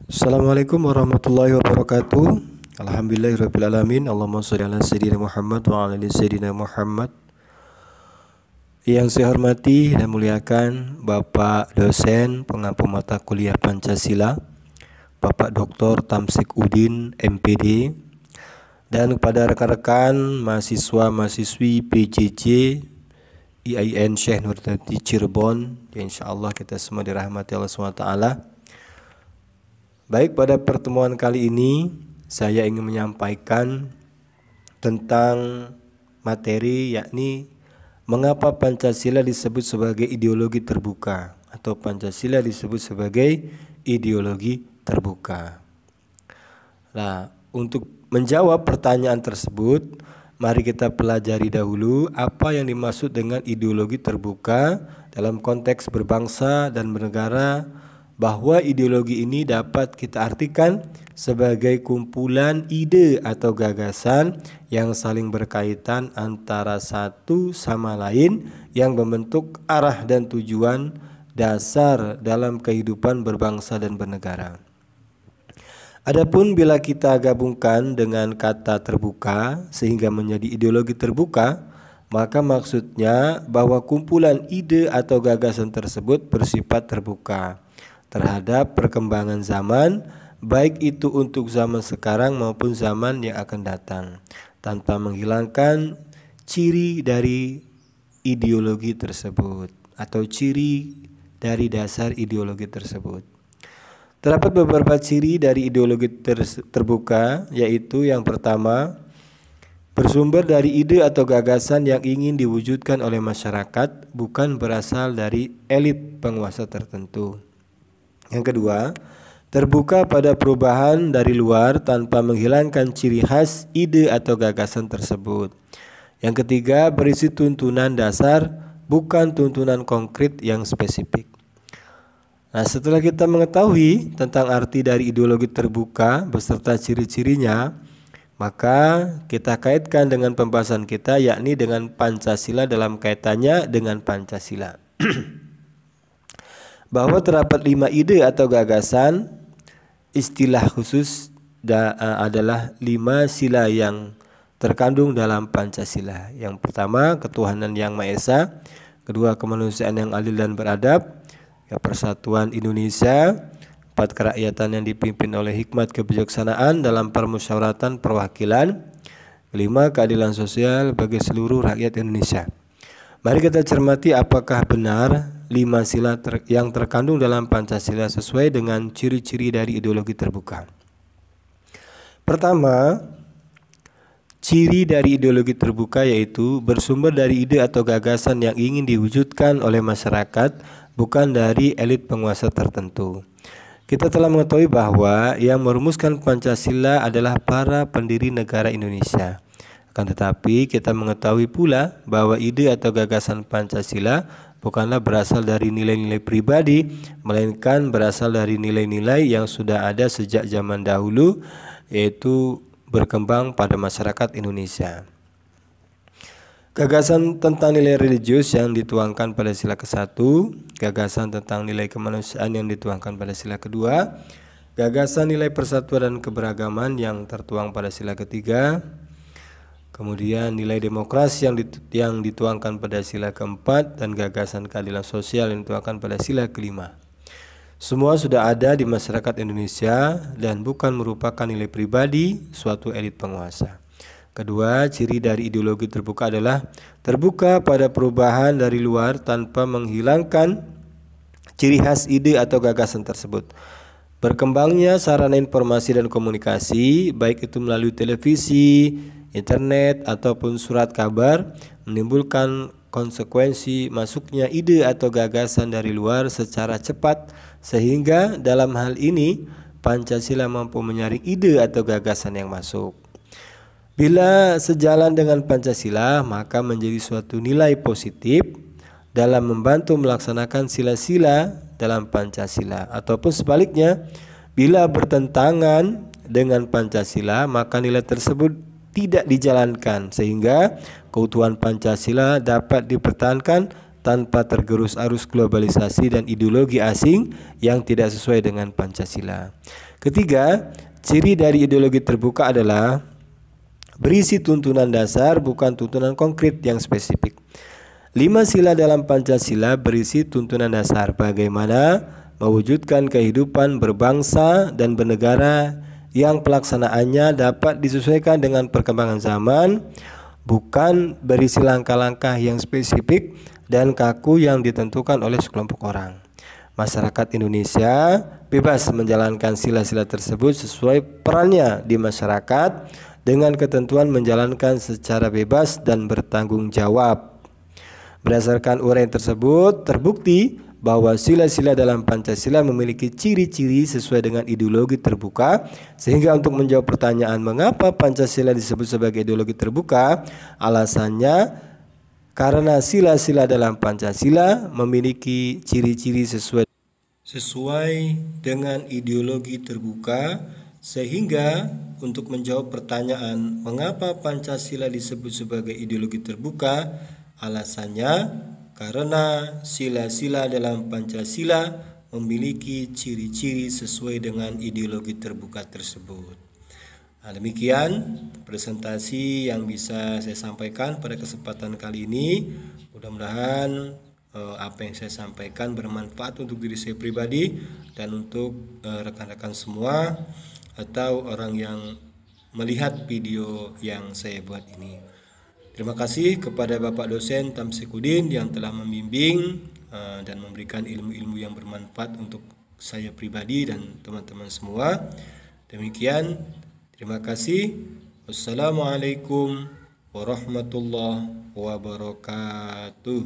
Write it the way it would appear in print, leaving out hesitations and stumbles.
Assalamualaikum warahmatullahi wabarakatuh. Alhamdulillahirrabbilalamin. Allahumma sholli ala sayyidina Muhammad wa ala ali sayyidina Muhammad. Yang saya hormati dan muliakan Bapak dosen pengampu mata kuliah Pancasila, Bapak Dr. Tamsik Udin MPD, dan kepada rekan-rekan mahasiswa-mahasiswi PJJ IAIN Syekh Nurhadi Cirebon, yang insyaallah kita semua dirahmati Allah SWT. Baik, pada pertemuan kali ini saya ingin menyampaikan tentang materi, yakni mengapa Pancasila disebut sebagai ideologi terbuka atau Pancasila disebut sebagai ideologi terbuka. Nah, untuk menjawab pertanyaan tersebut, mari kita pelajari dahulu apa yang dimaksud dengan ideologi terbuka dalam konteks berbangsa dan bernegara, bahwa ideologi ini dapat kita artikan sebagai kumpulan ide atau gagasan yang saling berkaitan antara satu sama lain yang membentuk arah dan tujuan dasar dalam kehidupan berbangsa dan bernegara. Adapun bila kita gabungkan dengan kata terbuka sehingga menjadi ideologi terbuka, maka maksudnya bahwa kumpulan ide atau gagasan tersebut bersifat terbuka terhadap perkembangan zaman, baik itu untuk zaman sekarang maupun zaman yang akan datang, tanpa menghilangkan ciri dari ideologi tersebut atau ciri dari dasar ideologi tersebut. Terdapat beberapa ciri dari ideologi terbuka, yaitu yang pertama, bersumber dari ide atau gagasan yang ingin diwujudkan oleh masyarakat, bukan berasal dari elit penguasa tertentu. Yang kedua, terbuka pada perubahan dari luar tanpa menghilangkan ciri khas ide atau gagasan tersebut. Yang ketiga, berisi tuntunan dasar, bukan tuntunan konkret yang spesifik. Nah, setelah kita mengetahui tentang arti dari ideologi terbuka beserta ciri-cirinya, maka kita kaitkan dengan pembahasan kita, yakni dengan Pancasila dalam kaitannya dengan Pancasila. Bahwa terdapat 5 ide atau gagasan, istilah khusus adalah 5 sila yang terkandung dalam Pancasila. Yang pertama, ketuhanan yang Maha Esa. Kedua, kemanusiaan yang adil dan beradab. Persatuan Indonesia. 4, kerakyatan yang dipimpin oleh hikmat kebijaksanaan dalam permusyawaratan perwakilan. 5, keadilan sosial bagi seluruh rakyat Indonesia. Mari kita cermati apakah benar 5 sila yang terkandung dalam Pancasila sesuai dengan ciri-ciri dari ideologi terbuka. Pertama, ciri dari ideologi terbuka yaitu bersumber dari ide atau gagasan yang ingin diwujudkan oleh masyarakat, bukan dari elit penguasa tertentu. Kita telah mengetahui bahwa yang merumuskan Pancasila adalah para pendiri negara Indonesia. Akan tetapi kita mengetahui pula bahwa ide atau gagasan Pancasila bukanlah berasal dari nilai-nilai pribadi, melainkan berasal dari nilai-nilai yang sudah ada sejak zaman dahulu, yaitu berkembang pada masyarakat Indonesia. Gagasan tentang nilai religius yang dituangkan pada sila ke-1, gagasan tentang nilai kemanusiaan yang dituangkan pada sila ke-2, gagasan nilai persatuan dan keberagaman yang tertuang pada sila ke-3, kemudian nilai demokrasi yang dituangkan pada sila ke-4, dan gagasan keadilan sosial yang dituangkan pada sila ke-5. Semua sudah ada di masyarakat Indonesia dan bukan merupakan nilai pribadi suatu elit penguasa. Kedua, ciri dari ideologi terbuka adalah terbuka pada perubahan dari luar tanpa menghilangkan ciri khas ide atau gagasan tersebut. Berkembangnya sarana informasi dan komunikasi, baik itu melalui televisi, internet ataupun surat kabar, menimbulkan konsekuensi masuknya ide atau gagasan dari luar secara cepat, sehingga dalam hal ini Pancasila mampu menyaring ide atau gagasan yang masuk. Bila sejalan dengan Pancasila, maka menjadi suatu nilai positif dalam membantu melaksanakan sila-sila dalam Pancasila. Ataupun sebaliknya, bila bertentangan dengan Pancasila, maka nilai tersebut tidak dijalankan, sehingga keutuhan Pancasila dapat dipertahankan tanpa tergerus arus globalisasi dan ideologi asing yang tidak sesuai dengan Pancasila. Ketiga, ciri dari ideologi terbuka adalah berisi tuntunan dasar bukan tuntunan konkret yang spesifik. 5 sila dalam Pancasila berisi tuntunan dasar bagaimana mewujudkan kehidupan berbangsa dan bernegara yang pelaksanaannya dapat disesuaikan dengan perkembangan zaman, bukan berisi langkah-langkah yang spesifik dan kaku yang ditentukan oleh sekelompok orang. Masyarakat Indonesia bebas menjalankan sila-sila tersebut sesuai perannya di masyarakat dengan ketentuan menjalankan secara bebas dan bertanggung jawab. Berdasarkan uraian tersebut, terbukti bahwa sila-sila dalam Pancasila memiliki ciri-ciri sesuai dengan ideologi terbuka, sehingga untuk menjawab pertanyaan mengapa Pancasila disebut sebagai ideologi terbuka, alasannya karena sila-sila dalam Pancasila memiliki ciri-ciri sesuai dengan ideologi terbuka, sehingga untuk menjawab pertanyaan mengapa Pancasila disebut sebagai ideologi terbuka, alasannya karena sila-sila dalam Pancasila memiliki ciri-ciri sesuai dengan ideologi terbuka tersebut. Nah, demikian presentasi yang bisa saya sampaikan pada kesempatan kali ini. Mudah-mudahan apa yang saya sampaikan bermanfaat untuk diri saya pribadi dan untuk rekan-rekan semua atau orang yang melihat video yang saya buat ini. Terima kasih kepada Bapak Dosen Tamsikudin yang telah membimbing dan memberikan ilmu-ilmu yang bermanfaat untuk saya pribadi dan teman-teman semua. Demikian, terima kasih. Wassalamualaikum warahmatullahi wabarakatuh.